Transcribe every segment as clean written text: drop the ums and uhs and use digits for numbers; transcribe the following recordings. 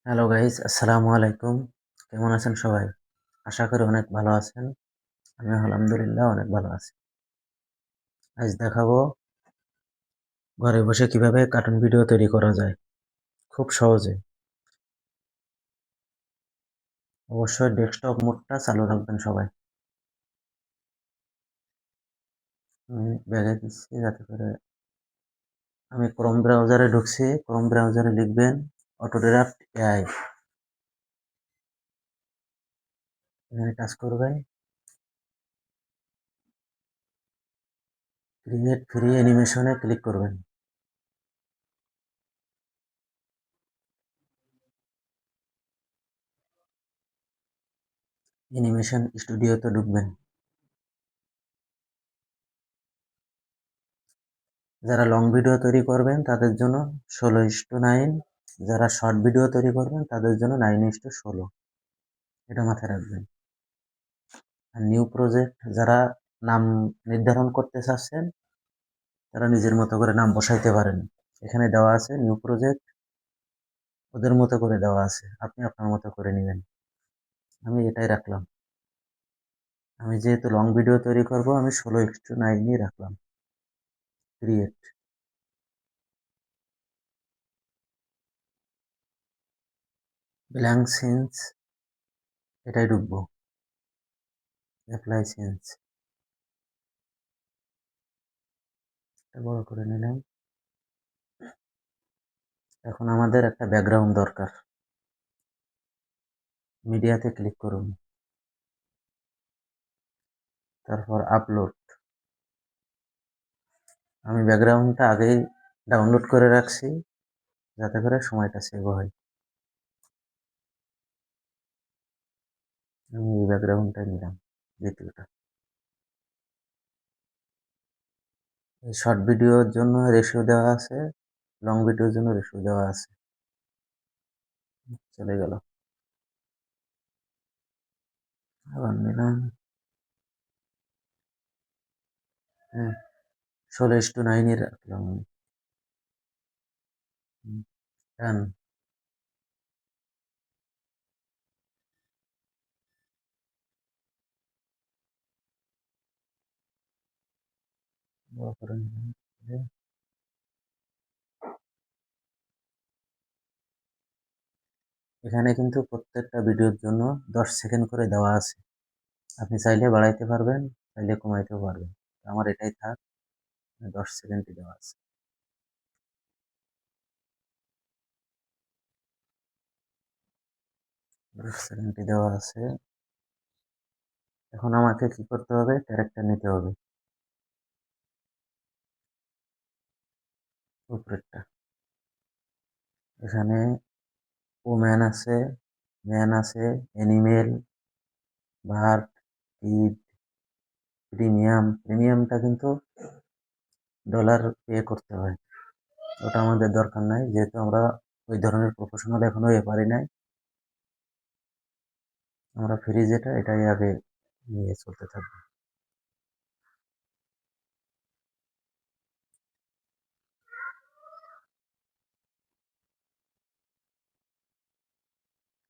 Hello guys, আসসালামু আলাইকুম। কেমন আছেন সবাই? আশা করি অনেক ভালো আছেন। আমি আলহামদুলিল্লাহ অনেক ভালো আছি। আজ দেখাবো ঘরে বসে কিভাবে কার্টুন ভিডিও তৈরি করা যায়। খুব সহজে। অবশ্যই ডেস্কটপ মোডটা চালু রাখবেন সবাই। আমি ব্যাগে দিচ্ছি যাতে করে আমি ক্রোম ব্রাউজারে ঢুকছি। ক্রোম ব্রাউজারে লিখবেন অটোডেরাফট এআই। এখানে কাজ করবেন। ক্রিয়েট ফ্রি অ্যানিমেশনে ক্লিক করবেন। অ্যানিমেশন স্টুডিওতে ঢুকবেন। যারা লং ভিডিও তৈরি করবেন তাদের জন্য 16:9, যারা শর্ট ভিডিও তৈরি করবেন তাদের জন্য 9:16, এটা মাথায় রাখবেন। আর নিউ প্রজেক্ট যারা নাম নির্ধারণ করতে চাচ্ছেন তারা নিজের মতো করে নাম বসাইতে পারেন। এখানে দেওয়া আছে নিউ প্রজেক্ট, ওদের মতো করে দেওয়া আছে, আপনি আপনার মতো করে নেবেন। আমি এটাই রাখলাম। আমি যেহেতু লং ভিডিও তৈরি করব আমি 16:9 রাখলাম। ক্রিয়েট, ব্ল্যাঙ্ক সিন্স, এটাই ঢুকবো। অ্যাপ্লাই সিন্স, এটা বড় করে নিলাম। এখন আমাদের একটা ব্যাকগ্রাউন্ড দরকার। মিডিয়াতে ক্লিক করুন, তারপর আপলোড। আমি ব্যাকগ্রাউন্ডটা আগেই ডাউনলোড করে রাখছি যাতে করে সময়টা সেভ হয়। আমি এই ব্যাকগ্রাউন্ডটা নিলাম, দ্বিতীয়টা। এই শর্ট ভিডিওর জন্য রেশিও দেওয়া আছে, লং ভিডিওর জন্য রেশিও দেওয়া আছে। চলে গেল। আবার নিলাম, হ্যাঁ, 16:9 রাখলাম আমি। ডান। বড় করে নিলাম। এখানে কিন্তু প্রত্যেকটা ভিডিওর জন্য 10 সেকেন্ড করে দেওয়া আছে। আপনি চাইলে বাড়াইতে পারবেন, চাইলে কমাইতেও পারবেন। আমার এটাই থাক, 10 সেকেন্ডই দেওয়া আছে। 10 সেকেন্ডই দেওয়া আছে। এখন আমাকে কি করতে হবে? ক্যারেক্টার নিতে হবে, উপরেরটা। এখানে ওম্যান আছে, ম্যান আছে, অ্যানিমেল, বার্ড, কিড, প্রিমিয়াম। প্রিমিয়ামটা কিন্তু ডলার পে করতে হয়, ওটা আমাদের দরকার নাই যেহেতু আমরা ওই ধরনের প্রফেশনাল এখনো পারি নাই। আমরা ফ্রি যেটা এটাই আগে নিয়ে চলতে থাকবো।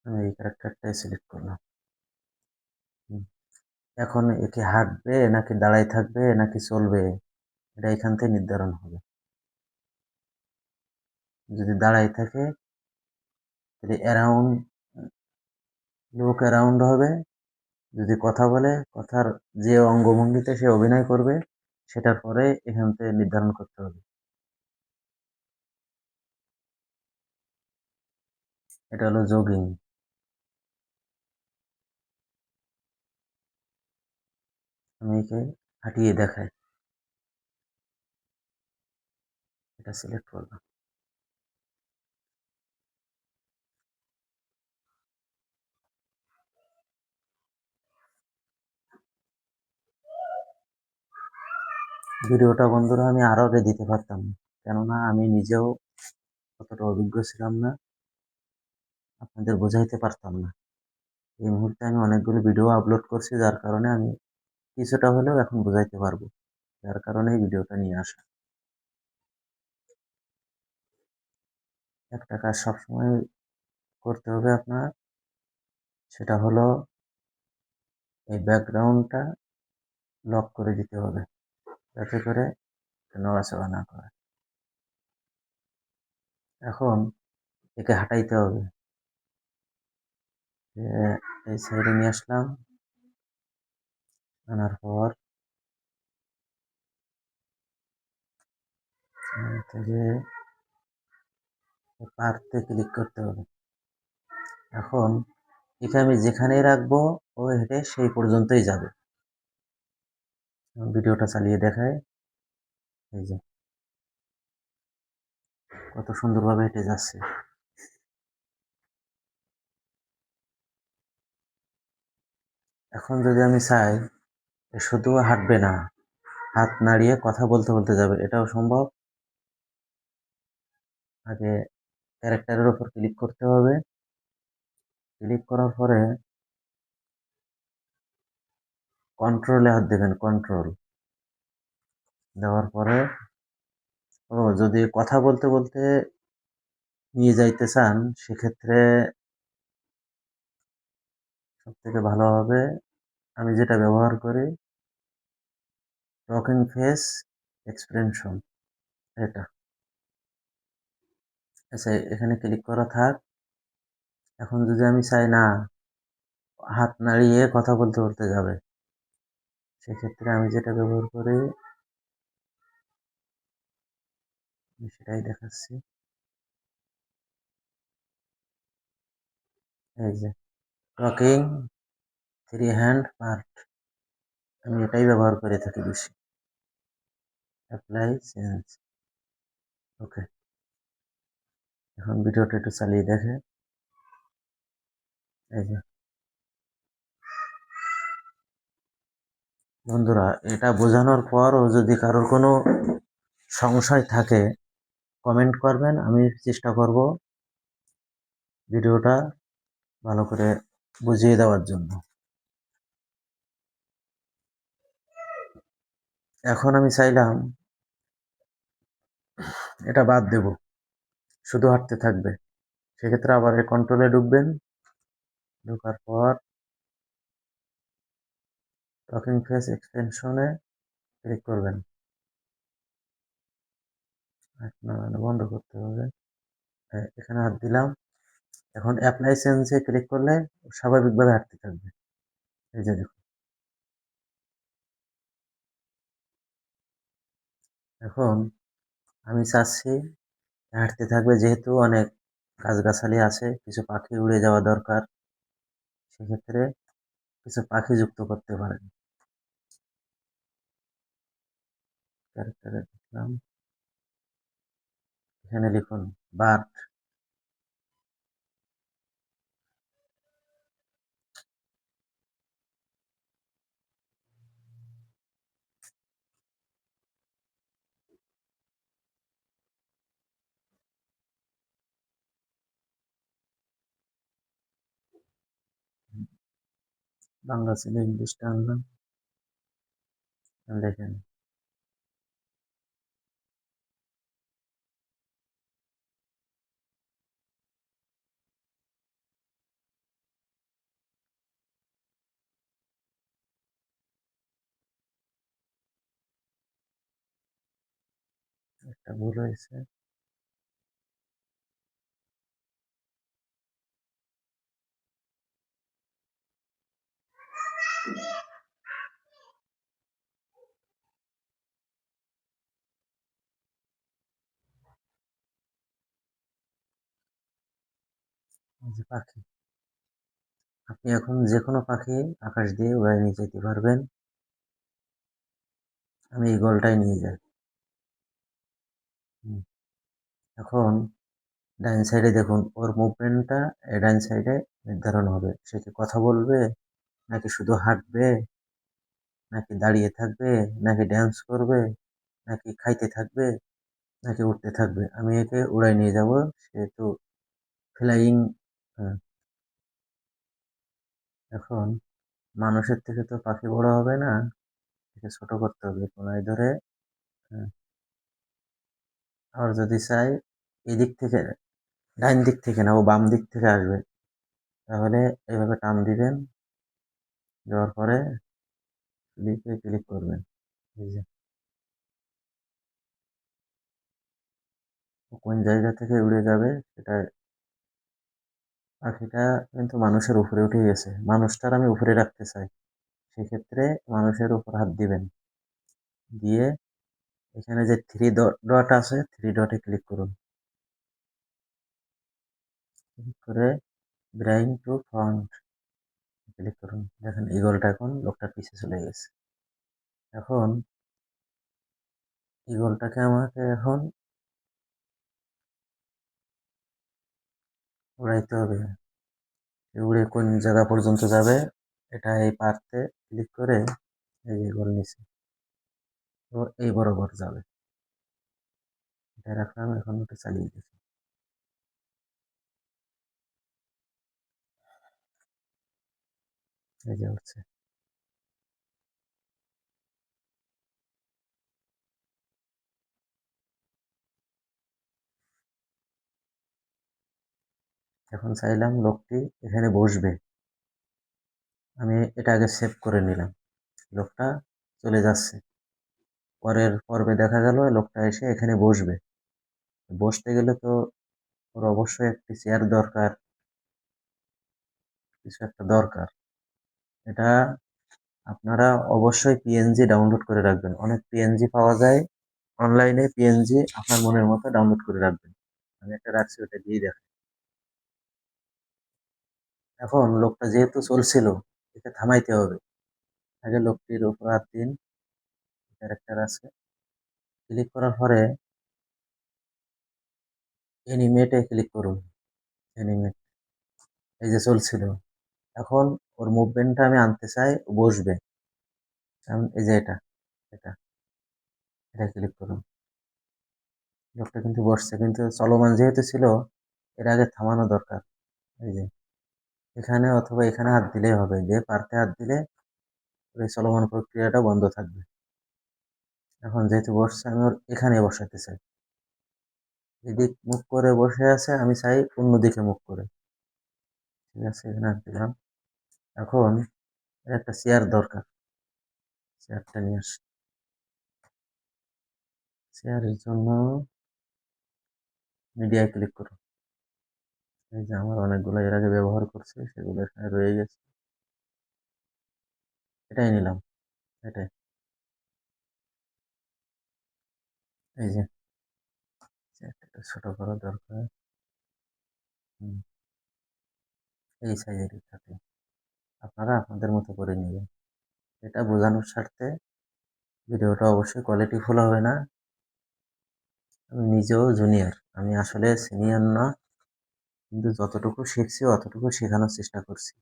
আমি এই ক্যারেক্টারটাই সিলেক্ট করলাম। হুম। এখন একে হাঁটবে নাকি দাঁড়ায় থাকবে নাকি চলবে, এটা এখান থেকে নির্ধারণ হবে। যদি দাঁড়ায় থাকে তাহলে অ্যারাউন্ড, লুক অ্যারাউন্ড হবে। যদি কথা বলে, কথার যে অঙ্গভঙ্গিতে সে অভিনয় করবে সেটার পরে এখান থেকে নির্ধারণ করতে হবে। এটা হলো জগিং। আমি একে হাঁটিয়ে দেখাই, এটা সিলেক্ট করলাম। ভিডিওটা বন্ধুরা আমি আরো আগে দিতে পারতাম, কেননা আমি নিজেও অতটা অভিজ্ঞ ছিলাম না, আপনাদের বোঝাইতে পারতাম না। এই মুহূর্তে আমি অনেকগুলো ভিডিও আপলোড করছি যার কারণে আমি কিছুটা হলেও এখন বোঝাইতে পারবো, যার কারণে এই ভিডিওটা নিয়ে আসা। একটা কাজ সবসময় করতে হবে আপনার, সেটা হলো এই ব্যাকগ্রাউন্ডটা লক করে দিতে হবে, যাতে করে নড়াচড়া না করে। এখন একে হাঁটাইতে হবে, এই সাইডে নিয়ে আসলাম, আনার পর থেকে পারতে ক্লিক করতে হবে। এখন একে আমি যেখানেই রাখবো ও হেঁটে সেই পর্যন্তই যাবে। ভিডিওটা চালিয়ে দেখায়, এই যে কত সুন্দরভাবে হেঁটে যাচ্ছে। এখন যদি আমি চাই শুধু হাঁটবে না, হাত নাড়িয়ে কথা বলতে বলতে যাবে, এটাও সম্ভব। আগে ক্যারেক্টারের উপর ক্লিক করতে হবে, ক্লিক করার পরে কন্ট্রোলে হাত দেবেন, কন্ট্রোল দেওয়ার পরে যদি কথা বলতে বলতে নিয়ে যাইতে চান, সেক্ষেত্রে সব থেকে ভালো হবে, আমি যেটা ব্যবহার করি, টকিং ফেস এক্সপ্রেশন, এটা। আচ্ছা, এখানে ক্লিক করা থাক। এখন যদি আমি চাই না হাত নাড়িয়ে কথা বলতে বলতে যাবে, সেক্ষেত্রে আমি যেটা ব্যবহার করি সেটাই দেখাচ্ছি। এই যে টকিং থ্রি হ্যান্ড পার্ট, আমি এটাই ব্যবহার করে থাকি বেশি। অ্যাপ্লাই চেঞ্জ, ওকে। এখন ভিডিওটা একটু চালিয়ে দেখে, এই যে বন্ধুরা, এটা বোঝানোর পরও যদি কারোর কোনো সংশয় থাকে কমেন্ট করবেন, আমি চেষ্টা করব ভিডিওটা ভালো করে বুঝিয়ে দেওয়ার জন্য। এখন আমি চাইলাম এটা বাদ দেব, শুধু হাঁটতে থাকবে, সেক্ষেত্রে আবার এই কন্ট্রোলে ঢুকবেন, ঢোকার পর টকিং ফেস এক্সটেনশনে ক্লিক করবেন, বন্ধ করতে হবে। এখানে হাত দিলাম। এখন অ্যাপ্লাই চেঞ্জে ক্লিক করলে স্বাভাবিকভাবে হাঁটতে থাকবে। এই যে দেখুন, এখন আমি চাচ্ছি হাঁটতে থাকবে, যেহেতু অনেক গাছগাছালি আছে, কিছু পাখি উড়ে যাওয়া দরকার, সেক্ষেত্রে কিছু পাখি যুক্ত করতে পারেন। ক্যারেক্টারে দেখলাম, এখানে লিখুন বার্ড, বাংলা ছিল, ইংলিশটা আনলাম, দেখেন একটা ভুল হয়েছে। এই যে পাখি, আপনি এখন যে কোনো পাখি আকাশ দিয়ে উড়ায় নিয়ে যেতে পারবেন। আমি এই গোলটাই নিয়ে যাই। এখন ডাইন সাইডে দেখুন, ওর মুভমেন্টটা ডাইন সাইডে নির্ধারণ হবে, সে কি কথা বলবে, নাকি শুধু হাঁটবে, নাকি দাঁড়িয়ে থাকবে, নাকি ড্যান্স করবে, নাকি খাইতে থাকবে, নাকি উঠতে থাকবে। আমি একে উড়াই নিয়ে যাব, সেহেতু ফ্লাইং। এখন মানুষের থেকে তো পাখি বড় হবে না, একে ছোট করতে হবে কোনায় ধরে। হ্যাঁ, আর যদি চাই এদিক থেকে ডাইন দিক থেকে না, ও বাম দিক থেকে আসবে। তাহলে এভাবে টান দিবেন, দেওয়ার পরে ক্লিকে ক্লিক করবেন। এই যে ও কোন জায়গা থেকে উড়ে যাবে সেটা। পাখিটা কিন্তু মানুষের উপরে উঠে গেছে, মানুষটার আমি উপরে রাখতে চাই, সেক্ষেত্রে মানুষের উপর হাত দিবেন, দিয়ে এখানে যে থ্রি ডট আছে, থ্রি ডটে ক্লিক করুন। ক্লিক করে ব্রাইং টু ফ্রন্ট ক্লিক করুন। দেখেন ইগলটা এখন লোকটার পিছে চলে গেছে। এখন ইগলটাকে আমাকে এখন উড়াইতে হবে। উড়ে কোন জায়গা পর্যন্ত যাবে, এটা এই পার্টে ক্লিক করে এই যে ইগল নিচে, তো এই বরাবর যাবে। এটা রাখলাম, এখন ওটা চালিয়ে দিচ্ছি। এই যে উঠছে। এখন চাইলাম লোকটি এখানে বসবে, আমি এটা আগে সেভ করে নিলাম। লোকটা চলে যাচ্ছে, পরের পর্বে দেখা গেল লোকটা এসে এখানে বসবে। বসতে গেলে তো ওর অবশ্যই একটি চেয়ার দরকার, কিছু একটা দরকার। এটা আপনারা অবশ্যই পিএনজি ডাউনলোড করে রাখবেন, অনেক পিএনজি পাওয়া যায় অনলাইনে, পিএনজি আপনার মনের মতো ডাউনলোড করে রাখবেন। আমি একটা রাখছি, ওটা দিয়ে দেখেন। এখন লোকটা যেহেতু চলছিল, একে থামাইতে হবে। আগে লোকটির উপর হাত দিন, ক্যারেক্টার আছে, ক্লিক করার পরে এনিমেটে ক্লিক করুন। এনিমেট, এই যে চলছিল, এখন ওর মুভমেন্টটা আমি আনতে চাই, ও বসবে। এই যে এটা, এটা এটা ক্লিক করুন। লোকটা কিন্তু বসছে, কিন্তু চলমান যেহেতু ছিল, এর আগে থামানো দরকার। এই যে এখানে অথবা এখানে হাত দিলেই হবে, যে পার্কে হাত দিলে ওই চলমান প্রক্রিয়াটা বন্ধ থাকবে। এখন যেহেতু বসছে, আমি ওর এখানে বসাতে চাই। এদিক মুখ করে বসে আছে, আমি চাই অন্যদিকে মুখ করে। ঠিক আছে, এখানে হাত দিলাম। এখন এর একটা চেয়ার দরকার, চেয়ারটা নিয়ে আসি। চেয়ারের জন্য মিডিয়ায় ক্লিক করুন। এই যে আমার অনেকগুলো এর আগে ব্যবহার করছি, সেগুলো এখানে রয়ে গেছে, এটাই নিলাম, এটাই। এই যে চেয়ারটা ছোট করা দরকার। হুম, এই সাইজেরই থাকে, আপনারা আপনাদের মতো করে নেবেন। এটা বোঝানোর স্বার্থে ভিডিওটা অবশ্যই কোয়ালিটিফুল হবে না। আমি নিজেও জুনিয়র, আমি আসলে সিনিয়র না, কিন্তু যতটুকু শিখছি অতটুকু শেখানোর চেষ্টা করছি।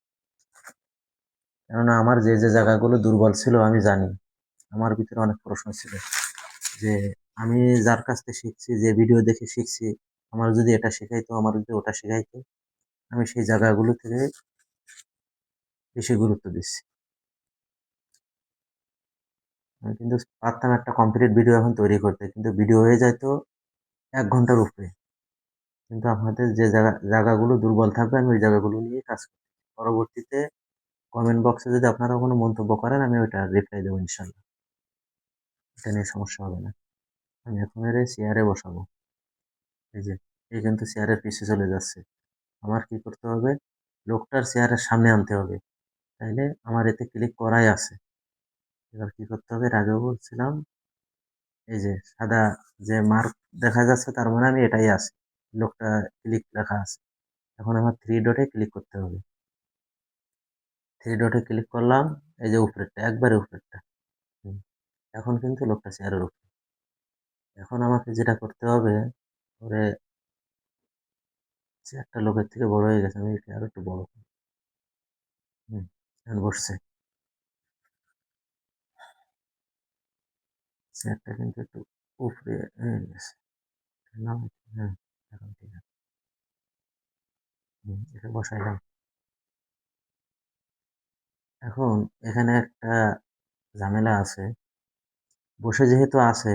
কেননা আমার যে যে জায়গাগুলো দুর্বল ছিল আমি জানি, আমার ভিতরে অনেক প্রশ্ন ছিল যে আমি যার কাছ থেকে শিখছি, যে ভিডিও দেখে শিখছি, আমার যদি এটা শেখাইতো, আমার যদি ওটা শেখাইতো, আমি সেই জায়গাগুলো থেকে বেশি গুরুত্ব দিচ্ছি। আমি কিন্তু পারতাম একটা কমপ্লিট ভিডিও এখন তৈরি করতে, কিন্তু ভিডিও হয়ে যায় তো 1 ঘন্টার উপরে। কিন্তু আপনাদের যে জায়গাগুলো দুর্বল থাকবে, আমি ওই জায়গাগুলো নিয়ে কাজ করি। পরবর্তীতে কমেন্ট বক্সে যদি আপনারা কোনো মন্তব্য করেন, আমি ওইটা রিপ্লাই দেবো ইনশাল্লাহ। এটা নিয়ে সমস্যা হবে না। আমি এখন এর চেয়ারে বসাবো। এই যে এই কিন্তু চেয়ারের পিছে চলে যাচ্ছে, আমার কি করতে হবে, লোকটার চেয়ারের সামনে আনতে হবে, তাইলে আমার এতে ক্লিক করাই আছে। এবার কি করতে হবে, এর আগেও বলছিলাম, এই যে সাদা যে মার্ক দেখা যাচ্ছে, তার মানে আমি এটাই আছে, লোকটা ক্লিক লেখা আছে। এখন আমার থ্রি ডটে ক্লিক করতে হবে। থ্রি ডটে ক্লিক করলাম, এই যে উপরেরটা, একবারে উপরেরটা। হুম, এখন কিন্তু লোকটা চেয়ারের উপরে। এখন আমাকে যেটা করতে হবে, ওরে চেয়ারটা লোকের থেকে বড় হয়ে গেছে, আমি একে আরো একটু বড় করব। হুম, এখন বসছে, চেয়ারটা কিন্তু একটু উপরে হয়ে গেছে। না, হ্যাঁ, এখন ঠিক আছে। এটা বসাইলাম। এখন এখানে একটা ঝামেলা আছে, বসে যেহেতু আছে,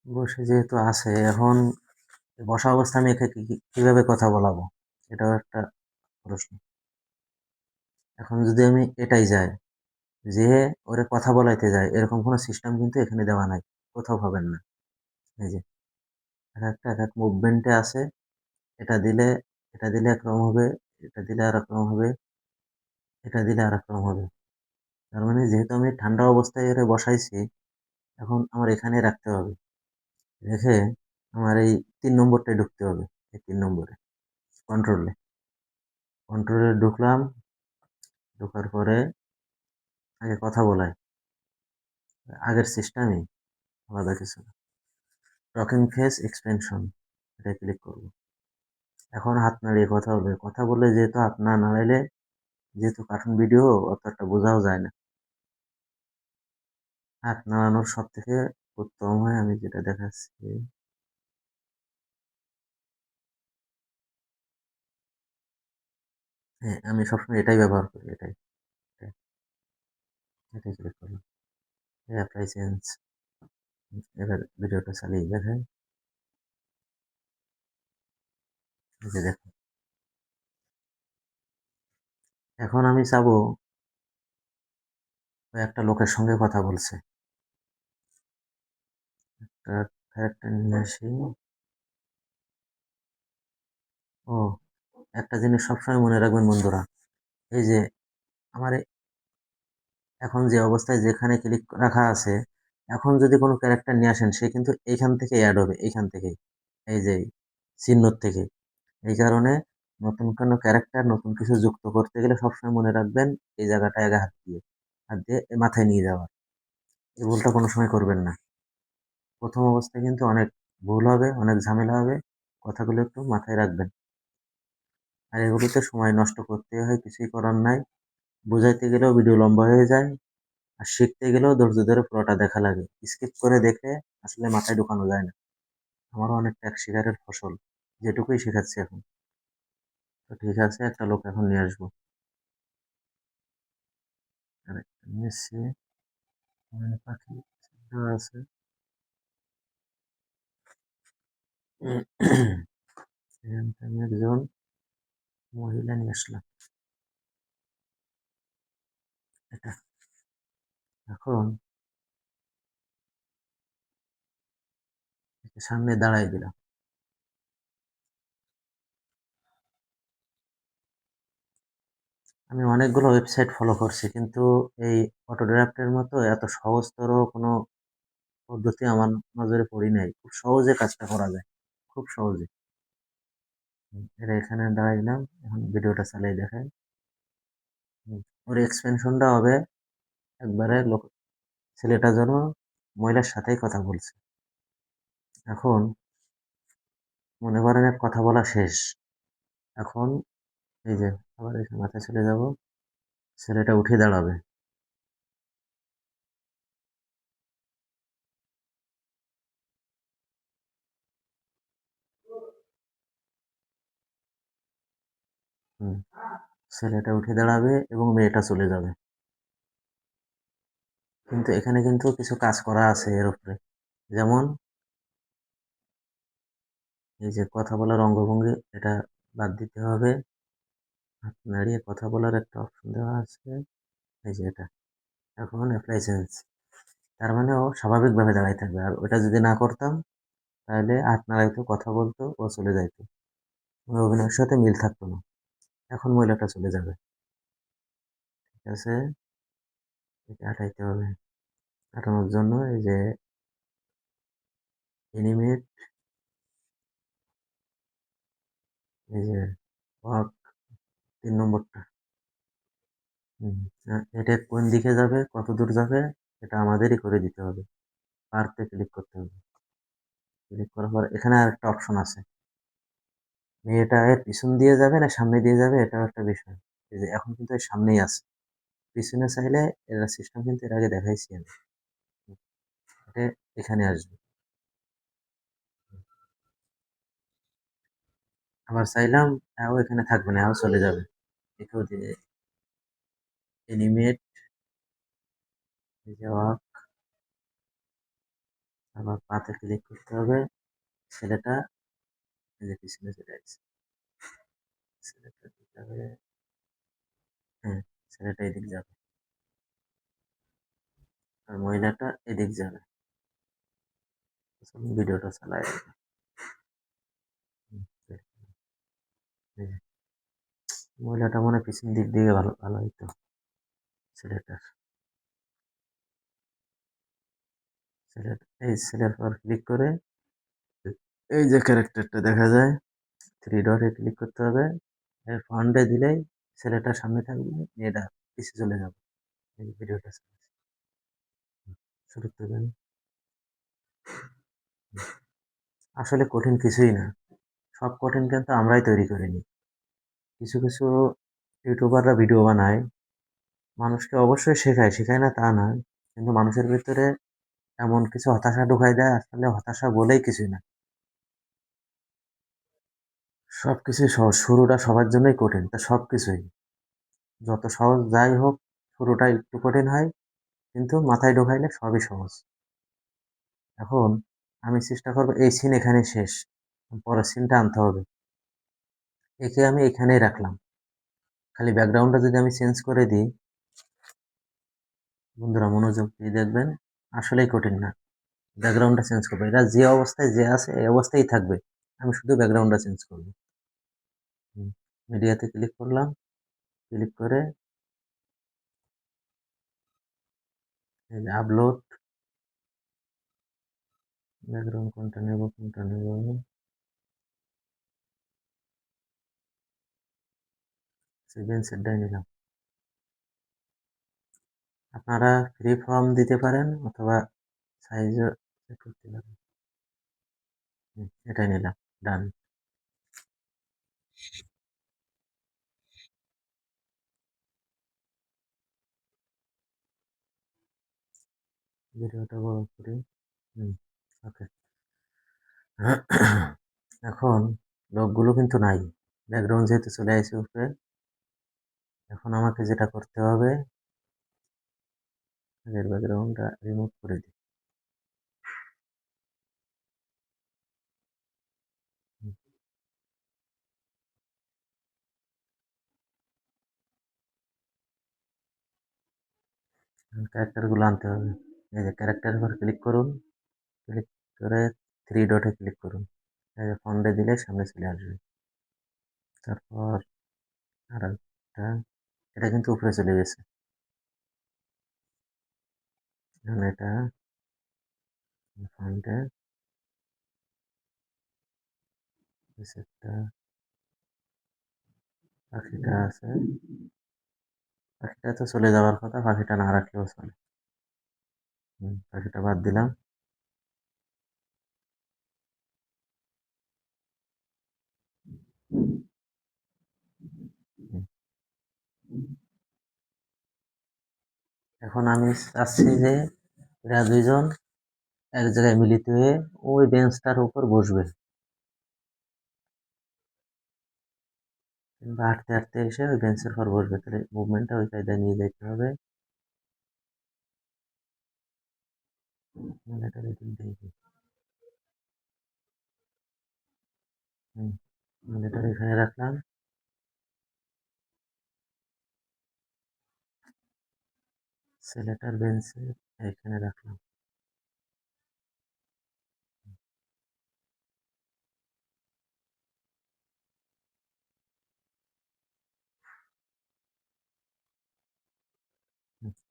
বসে যেহেতু আছে, এখন বসা অবস্থা আমি একে কিভাবে কথা বলাবো, এটাও একটা প্রশ্ন। এখন যদি আমি এটাই যাই, যে ওরে কথা বলাইতে যায়, এরকম কোনো সিস্টেম কিন্তু এখানে দেওয়া নাই, কোথাও পাবেন না। এই যে এক এক মুভমেন্টে আছে, এটা দিলে এটা দিলে একরকম হবে, এটা দিলে আর একরকম হবে, এটা দিলে আর একরকম হবে। তার মানে যেহেতু আমি ঠান্ডা অবস্থায় এর বসাইছি, এখন আমার এখানে রাখতে হবে। রেখে আমার এই ৩ নম্বরটায় ঢুকতে হবে। এই ৩ নম্বরে কন্ট্রোলে। কন্ট্রোলে ঢুকলাম, ঢোকার পরে আগে কথা বলায়। আগের সিস্টেমই, আলাদা কিছু না। টকিং ফেস এক্সটেনশন, এটায় ক্লিক করব। এখন হাত নাড়িয়ে কথা বলবে। কথা বললে যেহেতু হাত না নাড়াইলে, যেহেতু কার্টুন ভিডিও, অত একটা বোঝাও যায় না। হাত নাড়ানোর সবথেকে উত্তম হয় আমি যেটা দেখাচ্ছি। হ্যাঁ, আমি সবসময় এটাই ব্যবহার করি। এটাই এটাই ক্লিক করলাম। Apply change. এবার ভিডিওটা চালিয়ে দেখায়। এই যে দেখো, এখন আমি চাবো ও একটা লোকের সঙ্গে কথা বলছে। একটা ক্যারেক্টার নিয়ে আসি। ও, একটা জিনিস সবসময় মনে রাখবেন বন্ধুরা, এই যে আমার এখন যে অবস্থায় যেখানে ক্লিক রাখা আছে, এখন যদি কোনো ক্যারেক্টার নিয়ে আসেন, সে কিন্তু এইখান থেকে অ্যাড হবে, এইখান থেকেই, এই যে চিহ্ন থেকে। এই কারণে নতুন কোনো ক্যারেক্টার, নতুন কিছু যুক্ত করতে গেলে সবসময় মনে রাখবেন এই জায়গাটায় আগে হাত দিয়ে মাথায় নিয়ে যাওয়া। এই ভুলটা কোনো সময় করবেন না। প্রথম অবস্থায় কিন্তু অনেক ভুল হবে, অনেক ঝামেলা হবে। কথাগুলো একটু মাথায় রাখবেন। আর এগুলোতে সময় নষ্ট করতে হয়, কিছুই করার নাই। বুঝাইতে গেলেও ভিডিও লম্বা হয়ে যায়, আর শিখতে গেলেও ধৈর্য ধরে পুরোটা দেখা লাগে। স্কিপ করে দেখে আসলে মাথায় ঢোকানো যায় না। আমারও অনেক ত্যাগ শিকারের ফসল, যেটুকুই শেখাচ্ছি এখন। তো ঠিক আছে, একটা লোক এখন নিয়ে আসবো। আর একটা নিয়ে এসছি, মানে পাখি দেওয়া আছে। এখান থেকে আমি একজন মহিলা নিয়ে আসলাম। এটা এখন একে সামনে দাঁড়াই দিলাম। আমি অনেকগুলো ওয়েবসাইট ফলো করছি, কিন্তু এই অটোড্রাফটের মতো এত সহজতর কোনো পদ্ধতি আমার নজরে পড়ি নাই। খুব সহজে কাজটা করা যায়, খুব সহজে। এটা এখানে দাঁড়াইলাম, এখন ভিডিওটা চালিয়ে দেখায়। ওর এক্সপেনশনটা হবে একবারে লোক, ছেলেটা যেন মহিলার সাথেই কথা বলছে। এখন মনে করেন এক কথা বলা শেষ। এখন এই যে আবার এখানে মাথায় চলে যাব, ছেলেটা উঠে দাঁড়াবে। হুম, ছেলেটা উঠে দাঁড়াবে এবং মেয়েটা চলে যাবে। কিন্তু এখানে কিন্তু কিছু কাজ করা আছে এর উপরে। যেমন এই যে কথা বলার অঙ্গভঙ্গি, এটা বাদ দিতে হবে। হাত নাড়িয়ে কথা বলার একটা অপশন দেওয়া আছে, এই যে এটা। এখন অ্যাপ্লাই চেঞ্জ। তার মানে ও স্বাভাবিকভাবে দাঁড়ায় থাকবে। আর ওটা যদি না করতাম, তাহলে হাত নাড়াইতো, কথা বলতো, ও চলে যাইতো। ওর অভিনয়ের সাথে মিল থাকতো না। এখন মহিলাটা চলে যাবে। ঠিক আছে, এটা আটাইতে হবে। আটানোর জন্য এই যে এনিমেট, এই যে ওয়াক, ৩ নম্বরটা। এটা কোন দিকে যাবে, কত দূর যাবে, এটা আমাদেরই করে দিতে হবে। পারতে ক্লিক করতে হবে। ক্লিক করার পর এখানে আরেকটা অপশন আছে, মেয়েটা এর পিছন দিয়ে যাবে না সামনে দিয়ে যাবে, এটাও একটা বিষয়। এই যে এখন কিন্তু এর সামনেই আছে। পিছনে চাইলে এরা সিস্টেম কিন্তু এর আগে দেখাইছি আমি। এটা এখানে আসবে। আবার চাইলাম ও এখানে থাকবে না, ও চলে যাবে। একেও দিয়ে এনিমেট, এই যে walk, আবার পাতে ক্লিক করতে হবে, ছেলেটা এই যে পিছনে চলে আসছে, ছেলেটা দিকে যাবে, হ্যাঁ ছেলেটা এদিক যাবে আর মহিলাটা এদিক যাবে। ভিডিওটা চালায় রাখবে। এই যে, মহিলাটা মনে হয় পিছন দিক দিয়ে ভালো ভালো হইতো ছেলেটার। এই ছেলের পর ক্লিক করে এই যে ক্যারেক্টারটা দেখা যায়, থ্রি ডটে ক্লিক করতে হবে, এর ফন্টে দিলেই ছেলেটার সামনে থাকবে, মেয়েটা পিছিয়ে চলে যাবে। এই ভিডিওটা শুরু করবেন। আসলে কঠিন কিছুই না, সব কঠিন কিন্তু আমরাই তৈরি করিনি। কিছু কিছু ইউটিউবাররা ভিডিও বানায়, মানুষকে অবশ্যই শেখায়, শেখায় না তা না, কিন্তু মানুষের ভিতরে এমন কিছু হতাশা ঢুকাই দেয়, আসলে হতাশা বলেই কিছুই না। সবকিছুই সহজ, শুরুটা সবার জন্যই কঠিন, তা সবকিছুই যত সহজ যাই হোক, শুরুটা একটু কঠিন হয়, কিন্তু মাথায় ঢোকাইলে সবই সহজ। এখন আমি চেষ্টা করবো এই সিন এখানে শেষ, পরের সিনটা আনতে হবে, একে আমি এখানেই রাখলাম, খালি ব্যাকগ্রাউন্ডটা যদি আমি চেঞ্জ করে দিই, বন্ধুরা মনোযোগ দিয়ে দেখবেন, আসলেই কঠিন না। ব্যাকগ্রাউন্ডটা চেঞ্জ করবো, এটা যে অবস্থায় যে আছে এই অবস্থায় থাকবে, আমি শুধু ব্যাকগ্রাউন্ডটা চেঞ্জ করবো। মিডিয়াতে ক্লিক করলাম, ক্লিক করে এই যে আপলোড, ব্যাকগ্রাউন্ড কোনটা নেব কোনটা নেব, সেভেন সেটটাই নিলাম। আপনারা ফ্রি ফর্ম দিতে পারেন অথবা সাইজও সেট করতে পারেন। এটাই নিলাম, ডান। ভিডিওটা বড় করি, ওকে। এখন লোকগুলো কিন্তু নাই, ব্যাকগ্রাউন্ড যেহেতু চলে আসে উপরে, এখন আমাকে যেটা করতে হবে, আগের ব্যাকগ্রাউন্ডটা রিমুভ করে দিই। ক্যারেক্টারগুলো আনতে হবে, এই যে ক্যারেক্টারের উপর ক্লিক করুন, ক্লিক করে থ্রি ডটে ক্লিক করুন, এই যে ফন্টে দিলে সামনে চলে আসবে। তারপর আর একটা, এটা কিন্তু উপরে চলে গেছে, এখন এটা ফন্টে একটা পাখিটা আছে, পাখিটা তো চলে যাওয়ার কথা, পাখিটা না রাখলেও চলে। পাখিটা বাদ দিলাম। হুম, এখন আমি চাচ্ছি যে এরা দুইজন এক জায়গায় মিলিত হয়ে ওই বেঞ্চটার উপর বসবে, কিংবা হাঁটতে হাঁটতে এসে ওই বেঞ্চের উপর বসবে, তাহলে মুভমেন্টটা ওই কায়দায় নিয়ে যেতে হবে। এটা রেটিং দেখি, এটা এখানে রাখলাম, ছেলেটার বেঞ্চে এখানে রাখলাম।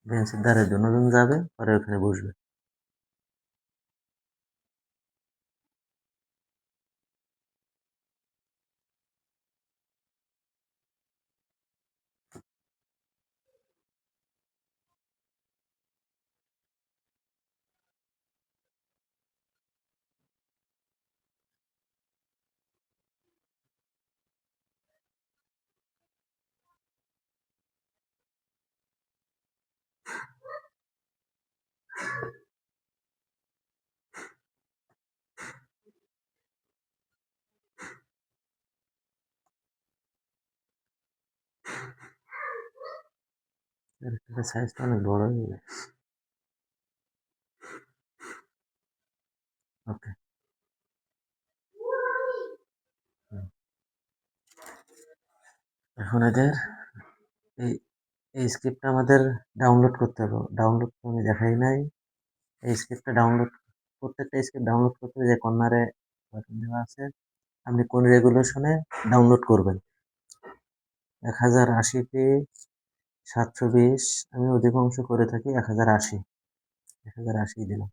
বেঞ্চের ধারে দুজন যাবে, পরে ওখানে বসবে। সাইজটা অনেক বড় হয়ে গেছে। ওকে। এখন এদের এই এই স্ক্রিপ্টটা আমাদের ডাউনলোড করতে হবে। ডাউনলোড তো আমি দেখাই নাই। এই স্ক্রিপ্টটা ডাউনলোড, প্রত্যেকটা স্ক্রিপ্ট ডাউনলোড করতে হবে, যে কর্নারে বাটন দেওয়া আছে। আপনি কোন রেগুলেশনে ডাউনলোড করবেন? 1080p, 720। আমি অধিকাংশ করে থাকি 1080। 1080 দিলাম,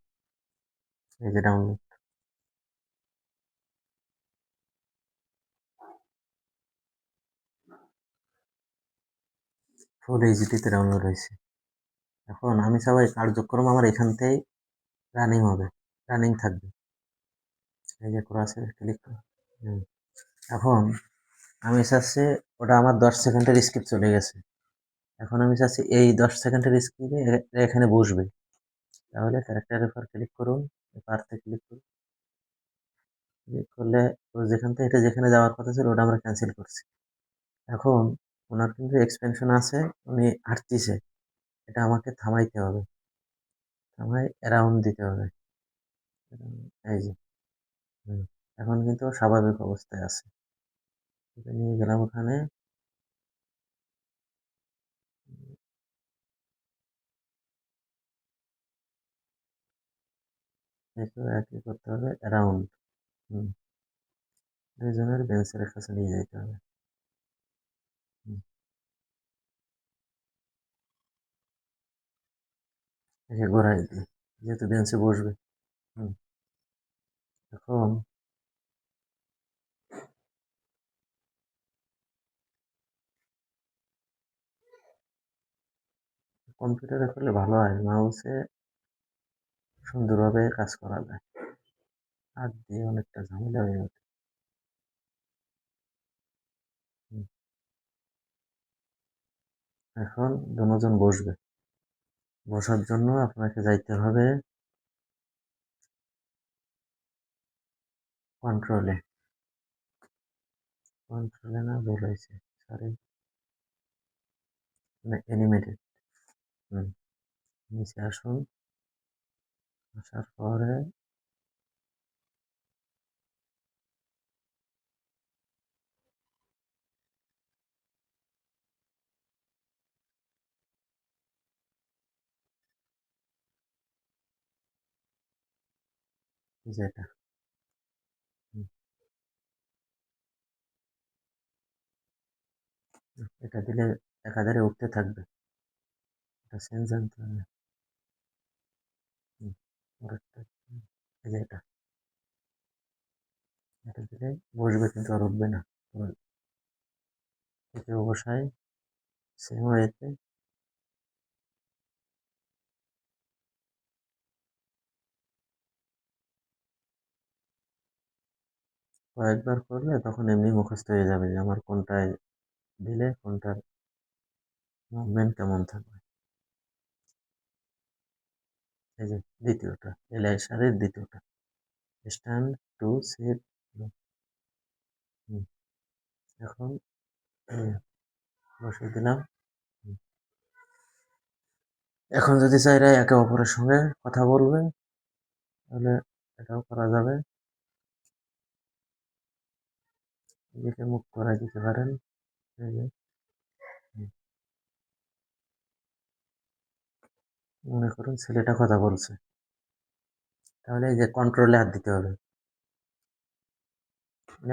এই যে ডাউনলোড। ফুল এইচডিতে ডাউনলোড হয়েছে। এখন আমি সবাই কার্যক্রম আমার এখান থেকেই রানিং হবে, রানিং থাকবে। এই যে ক্রসে ক্লিক করুন। এখন আমি চাচ্ছি, ওটা আমার 10 সেকেন্ডের স্কিপ চলে গেছে। এখন আমি চাচ্ছি এই 10 সেকেন্ডের স্কিপে এখানে বসবে। তাহলে ক্যারেক্টারের উপর ক্লিক করুন, পার্থে ক্লিক করুন। ক্লিক করলে ও যেখান থেকে, এটা যেখানে যাওয়ার কথা ছিল ওটা আমরা ক্যান্সেল করছি। এখন ওনার কিন্তু এক্সপেনশন আছে, উনি হাঁটতিছে, এটা আমাকে থামাইতে হবে, থামাই অ্যারাউন্ড দিতে হবে। এই যে এখন কিন্তু স্বাভাবিক অবস্থায় আছে। এটা নিয়ে গেলাম ওখানে। একই করতে হবে অ্যারাউন্ড। দুজনের বেঞ্চের কাছে নিয়ে যেতে হবে। একে ঘোরাই দিই, যেহেতু বেঞ্চে বসবে। হুম, এখন কম্পিউটারে করলে ভালো হয়, মাউসে সুন্দরভাবে কাজ করা যায়, হাত দিয়ে অনেকটা ঝামেলা হয়ে ওঠে। হুম, এখন দুজন বসবে। বসার জন্য আপনাকে যাইতে হবে কন্ট্রোলে। কন্ট্রোলে না, ভুল হয়েছে, সরি, না অ্যানিমেটেড। হুম, নিচে আসুন, আসার পরে যেটা এটা দিলে 1000-এ উঠতে থাকবে। এটা চেঞ্জ আনতে হবে। পরেরটা, এই যে এটা দিলে বসবে কিন্তু আর উঠবে না। একে বসাই সেম ওয়েতে। কয়েকবার করলে তখন এমনি মুখস্থ হয়ে যাবে যে আমার কোনটায় দিলে কোনটার মুভমেন্ট কেমন থাকবে। এই যে দ্বিতীয়টা, এলাই সারির দ্বিতীয়টা, স্ট্যান্ড টু সেট। এখন বসিয়ে দিলাম। এখন যদি চাইরা একে অপরের সঙ্গে কথা বলবে, তাহলে এটাও করা যাবে। নিজেকে মুখ করাই দিতে পারেন। এই যে, মনে করুন ছেলেটা কথা বলছে, তাহলে এই যে কন্ট্রোলে হাত দিতে হবে।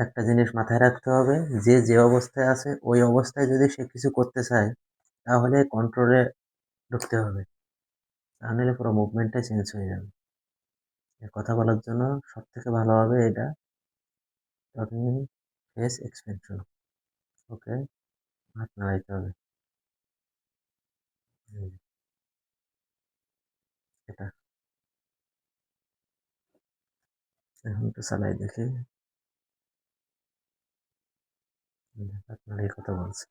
একটা জিনিস মাথায় রাখতে হবে, যে যে অবস্থায় আছে ওই অবস্থায় যদি সে কিছু করতে চায়, তাহলে কন্ট্রোলে ঢুকতে হবে, তাহলে পুরো মুভমেন্টটাই চেঞ্জ হয়ে যাবে। কথা বলার জন্য সব থেকে ভালো হবে এটা, টকিং ফেস এক্সপ্রেশন। ওকে, হাত নাড়াইতে হবে। এটা এখন একটু চালাই দেখি, হাত নাড়িয়ে কথা বলছে।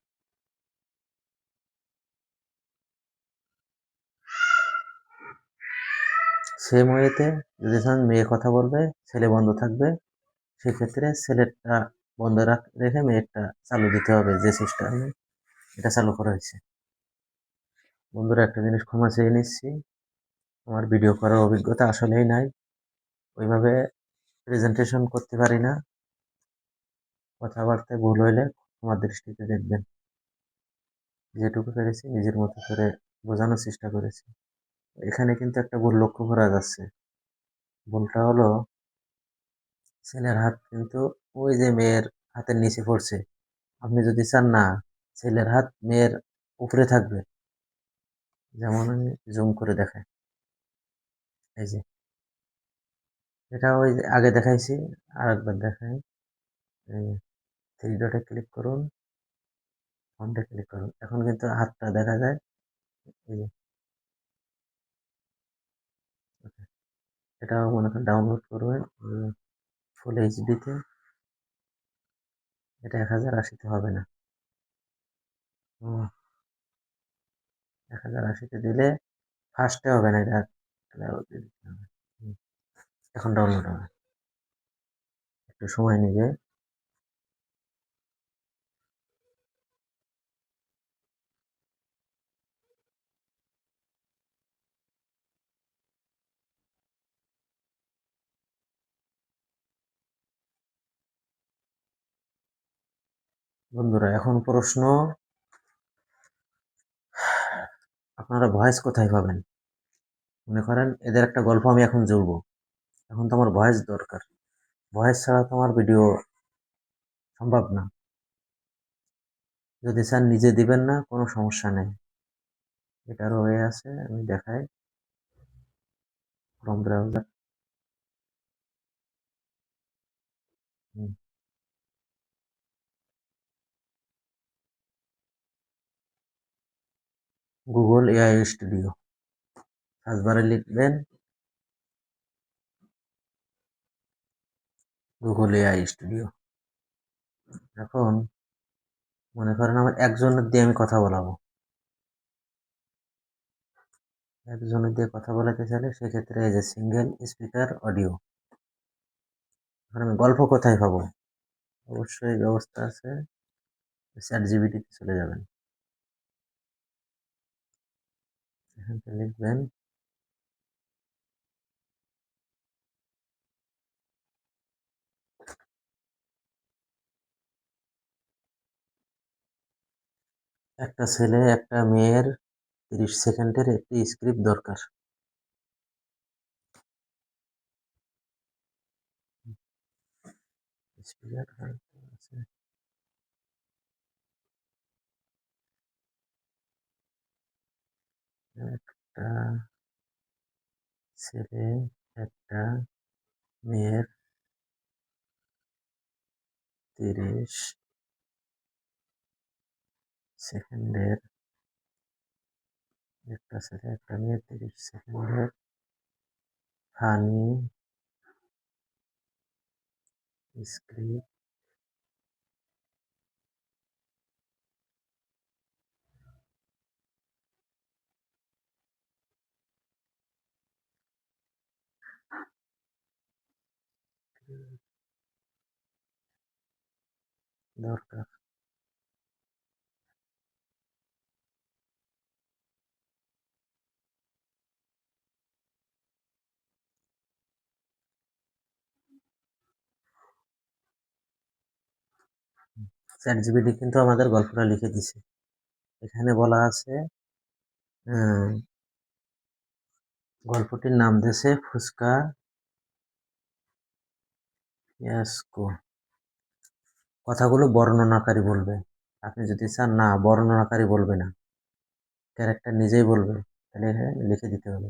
সেম ওয়েতে যদি ধরেন মেয়ে কথা বলবে, ছেলে বন্ধ থাকবে, সেক্ষেত্রে ছেলেটা বন্ধ রেখে মেয়েরটা চালু দিতে হবে, যে সিস্টেমে এটা চালু করা হয়েছে। বন্ধুরা, একটা জিনিস ক্ষমা চেয়ে নিচ্ছি, আমার ভিডিও করার অভিজ্ঞতা আসলেই নাই, ওইভাবে প্রেজেন্টেশন করতে পারি না, কথাবার্তায় ভুল হইলে আমার দৃষ্টিতে দেখবেন। যেটুকু পেরেছি নিজের মতো করে বোঝানোর চেষ্টা করেছি। এখানে কিন্তু একটা ভুল লক্ষ্য করা যাচ্ছে। ভুলটা হলো ছেলের হাত কিন্তু ওই যে মেয়ের হাতের নিচে পড়ছে। আপনি যদি চান না ছেলের হাত মেয়ের উপরে থাকবে, যেমন আমি জুম করে দেখাই, এই যে এটা ওই যে আগে দেখাইছি, আর একবার দেখাই। এই থ্রি ডটে ক্লিক করুন, ফন্টে ক্লিক করুন, এখন কিন্তু হাতটা দেখা যায়। এই যে এটাও মনে করেন ডাউনলোড করবেন ফুল এইচডিতে। এটা 1080-তে হবে না। 1080-তে দিলে ফার্স্টে হবে না, এটা cloud-এ দিতে হবে। হুম, এখন ডাউনলোড হবে, একটু সময় নেবে। বন্ধুরা এখন প্রশ্ন, আপনারা ভয়েস কোথায় পাবেন? মনে করেন এদের একটা গল্প আমি এখন জুড়বো, এখন তো আমার ভয়েস দরকার। ভয়েস ছাড়া তো আমার ভিডিও সম্ভব না। যদি স্যার নিজে দিবেন না কোনো সমস্যা নেই, এটারও হয়ে আছে, আমি দেখাই। Chrome browser, Google AI studio, search বারে লিখবেন গুগল এআই স্টুডিও। এখন মনে করেন আমার একজনের দিয়ে আমি কথা বলাবো, একজনের দিয়ে কথা বলাতে চাইলে সেক্ষেত্রে এই যে সিঙ্গেল স্পিকার অডিও। এখন আমি গল্প কোথায় পাবো? অবশ্যই ব্যবস্থা আছে, চ্যাট জিপিটিতে চলে যাবেন, এখান থেকে লিখবেন একটা ছেলে একটা মেয়ের 30 সেকেন্ডের একটি স্ক্রিপ্ট দরকার। স্পিকার আছে, একটা ছেলে একটা মেয়ের 30 সেকেন্ডের, একটা ছেলে একটা মেয়ের 30 সেকেন্ডের ফানি স্ক্রিপ্ট দরকার। চ্যাট জিপিটি কিন্তু আমাদের গল্পটা লিখে দিছে। এখানে বলা আছে গল্পটির নাম দিয়েছে ফুচকা ইয়াস্কো। কথাগুলো বর্ণনাকারী বলবে। আপনি যদি চান না বর্ণনাকারী বলবে না, ক্যারেক্টার নিজেই বলবে, তাহলে এখানে লিখে দিতে হবে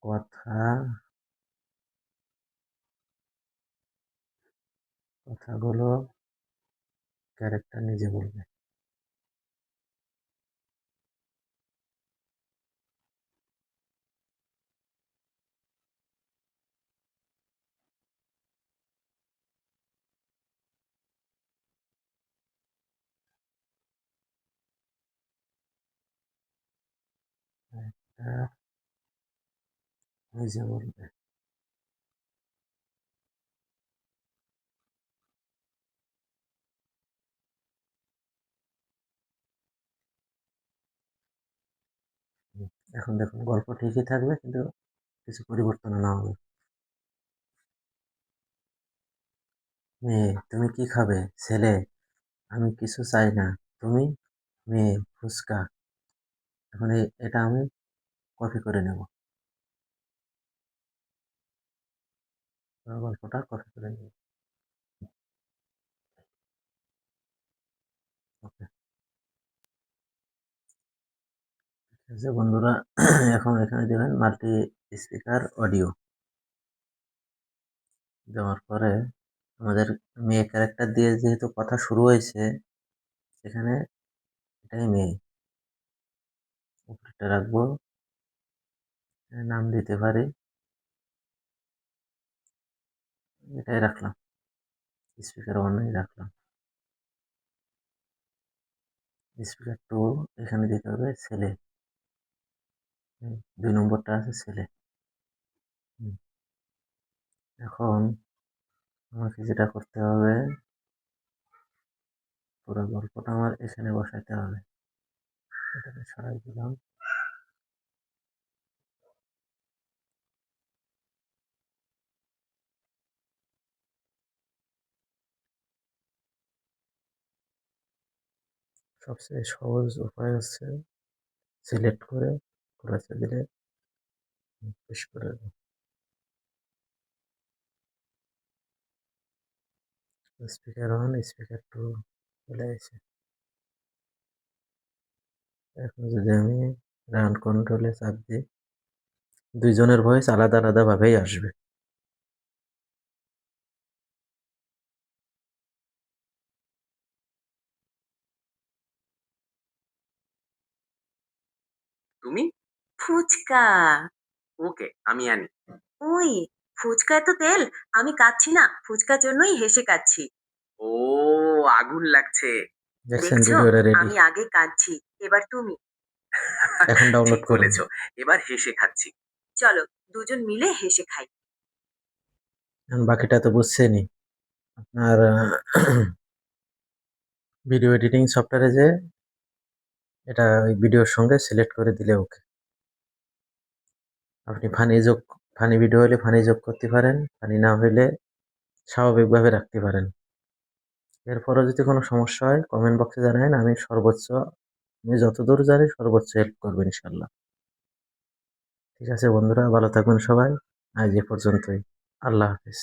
কথা, কথাগুলো ক্যারেক্টার নিজে বলবে। ক্যারেক্টার নিজে বলবে। এখন দেখুন গল্প ঠিকই থাকবে, কিন্তু কিছু পরিবর্তন না হবে। মেয়ে, তুমি কি খাবে? ছেলে, আমি কিছু চাই না। তুমি? মেয়ে, ফুচকা। এখন এটা আমি কপি করে নেব, পুরো গল্পটা কপি করে নেব। ওকে, ঠিক আছে বন্ধুরা। এখন এখানে দেবেন মাল্টি স্পিকার অডিও। দেওয়ার পরে আমাদের মেয়ে ক্যারেক্টার দিয়ে যেহেতু কথা শুরু হয়েছে, সেখানে এটাই মেয়ে। উপরেটা রাখবো, নাম দিতে পারি, এটাই রাখলাম। স্পিকার ওয়ানই রাখলাম। স্পিকার টু এখানে দিতে হবে ছেলে। 2 নম্বরটা আছে ছেলে। হুম, এখন আমাকে যেটা করতে হবে, পুরো গল্পটা আমার এখানে বসাইতে হবে। এটাকে সরাই দিলাম। সবচেয়ে সহজ উপায় হচ্ছে সিলেক্ট করে ক্রসে দিলে পেশ করে দেবো। স্পিকার ওয়ান, স্পিকার টু চলে এসে, এখন যদি আমি রাউন্ড কন্ট্রোলে চাপ দিই, দুইজনের ভয়েস আলাদা আলাদা ভাবেই আসবে। তুমি? ফুচকা। ওকে, আমি আনি। ওই, ফুচকা এত তেল, আমি কাচ্ছি না, ফুচকার জন্যই হেসে কাচ্ছি। ও, আগুন লাগছে। দেখছেন দেখছো, ভিডিওটা রেডি। আমি আগে কাচ্ছি, এবার তুমি। এখন ডাউনলোড ঠিক করুন। বলেছো, এবার হেসে খাচ্ছি। চলো, দুজন মিলে হেসে খাই। এখন বাকিটা তো বুঝছেনই। আপনার ভিডিও এডিটিং সফটওয়্যারে যে এটা ওই ভিডিওর সঙ্গে সিলেক্ট করে দিলে ওকে। আপনি ফানি ভিডিও হলে ফানি যোগ করতে পারেন, ফানি না হইলে স্বাভাবিকভাবে রাখতে পারেন। এরপরও যদি কোনো সমস্যা হয় কমেন্ট বক্সে জানাবেন, আমি যতদূর জানি সর্বোচ্চ হেল্প করবো ইনশাল্লাহ। ঠিক আছে বন্ধুরা, ভালো থাকবেন সবাই। আজ এ পর্যন্তই। আল্লাহ হাফিজ।